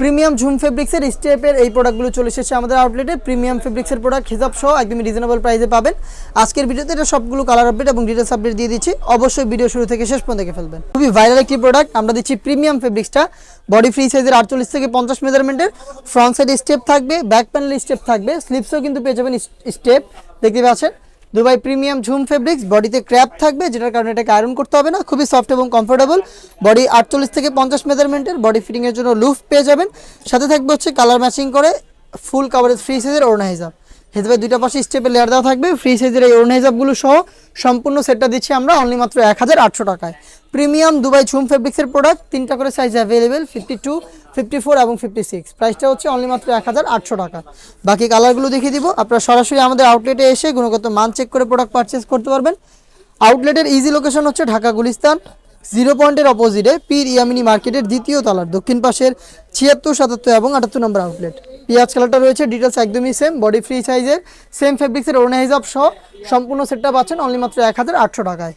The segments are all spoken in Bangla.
প্রিমিয়াম ঝুম ফেব্রিক্সের স্টেপের এই প্রোডাক্টগুলো চলে এসেছে আমাদের আউটলেটে। প্রিমিয়াম ফেব্রিক্সের প্রোডাক্ট হিসাব সহ একদমই রিজনেবল প্রাইসে পাবেন। আজকের ভিডিওতে এটা সবগুলো কালার আপডেট এবং ডিটেলস আপডেট দিয়ে দিচ্ছি, অবশ্যই ভিডিও শুরু থেকে শেষ পর্যন্ত দেখে ফেলবেন। খুবই ভাইরাল একটি প্রোডাক্ট আমরা দিচ্ছি প্রিমিয়াম ফেব্রিক্সটা। বডি ফ্রি সাইজের 48 থেকে 50 মেজারমেন্টের, ফ্রন্ট সাইড স্টেপ থাকবে, ব্যাক প্যানেল স্টেপ থাকবে, স্লিপসও কিন্তু পেয়ে যাবেন স্টেপ, দেখতে পাচ্ছেন। দুবাই প্রিমিয়াম ঝুম ফেব্রিক্স, বডিতে ক্র্যাপ থাকবে যেটার কারণে এটাকে আয়রন করতে হবে না, খুবই সফট এবং কমফোর্টেবল। বডি 48 থেকে 50 মেজারমেন্টের, বডি ফিটিংয়ের জন্য লুফ পেয়ে যাবেন। সাথে থাকবে হচ্ছে কালার ম্যাচিং করে ফুল কাভারেজ ফ্রি সাইজের ওড়না হিজাব। হিজাবের দুইটা পাশে স্টেপের লেয়ার দেওয়া থাকবে। ফ্রি সাইজের এই ওড়না হিজাবগুলো সহ সম্পূর্ণ সেটটা দিচ্ছি আমরা অনলি মাত্র 1800 টাকায়। প্রিমিয়াম দুবাই ঝুম ফেব্রিক্সের প্রোডাক্ট, তিনটা করে সাইজ অ্যাভেলেবেল, 52, 54 এবং 56। প্রাইসটা হচ্ছে অনলি মাত্র 1800 টাকা। বাকি কালারগুলো দেখিয়ে দিব। আপনারা সরাসরি আমাদের আউটলেটে এসে গুণগত মান চেক করে প্রোডাক্ট পারচেস করতে পারবেন। আউটলেটের ইজি লোকেশন হচ্ছে ঢাকা গুলিস্তান 0 পয়েন্টের অপোজিটে পীর ইয়ামিনী মার্কেটের দ্বিতীয় তলার দক্ষিণ পাশের 76, 77 এবং 78 নম্বর আউটলেট। পেঁয়াজ কালারটা রয়েছে, ডিটেলস একদমই সেম, বডি ফ্রি সাইজের সেম ফেব্রিক্সের ওড়না হিজাব সহ সম্পূর্ণ সেটটা পাচ্ছেন অনলি মাত্র 1800 টাকায়।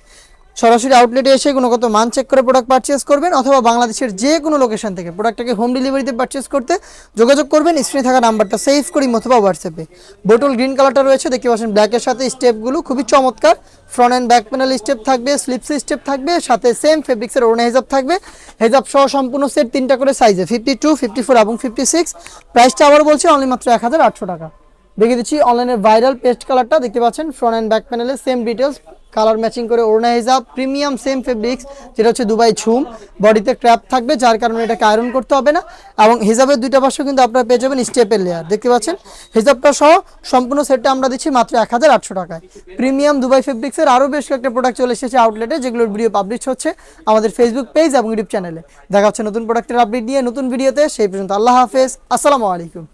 সরাসরি আউটলেটে এসে গুণগত মান চেক করে প্রোডাক্ট পারচেস করবেন, অথবা বাংলাদেশের যে কোনো লোকেশন থেকে প্রোডাক্টটাকে হোম ডেলিভারিতে পারচেস করতে যোগাযোগ করবেন স্ক্রিনে থাকা নাম্বারটা সেভ করি অথবা হোয়াটসঅ্যাপে। বোটল গ্রিন কালারটা রয়েছে, দেখতে পাচ্ছেন ব্ল্যাকের সাথে স্টেপগুলো খুবই চমৎকার। Front and back panel step থাকবে, স্লিপস স্টেপ থাকবে, সাথে সেম ফেব্রিক্সের ওড়না হিজাব থাকবে। হিজাব সহ সম্পূর্ণ সেট তিনটা করে সাইজে 52, 54 এবং 56। প্রাইসটা আবার বলছি অনলি মাত্র 1800 টাকা। দেখিয়ে দিচ্ছি অনলাইনে ভাইরাল পেস্ট কালারটা, দেখতে পাচ্ছেন ফ্রন্ট অ্যান্ড ব্যাক প্যানেলে সেম ডিটেলস, কালার ম্যাচিং করে ওড়না হিজাব, প্রিমিয়াম সেম ফেব্রিক্স যেটা হচ্ছে দুবাই ঝুম। বডিতে ক্র্যাপ থাকবে যার কারণে এটাকে আয়রন করতে হবে না, এবং হিজাবের দুইটা পাশেও কিন্তু আপনারা পেয়ে যাবেন স্টেপের লেয়ার, দেখতে পাচ্ছেন। হিজাবটা সহ সম্পূর্ণ সেটটা আমরা দিচ্ছি মাত্র 1800 টাকায়। প্রিমিয়াম দুবাই ফেব্রিক্সের আরও বেশ কয়েকটা প্রোডাক্ট চলে এসেছে আউটলেটে, যেগুলোর ভিডিও পাবলিশ হচ্ছে আমাদের ফেসবুক পেজ এবং ইউটিউব চ্যানেলে। দেখা হচ্ছে নতুন প্রোডাক্টের আপডেট নিয়ে নতুন ভিডিওতে। সেই পর্যন্ত আল্লাহ হাফেজ, আসসালামু আলাইকুম।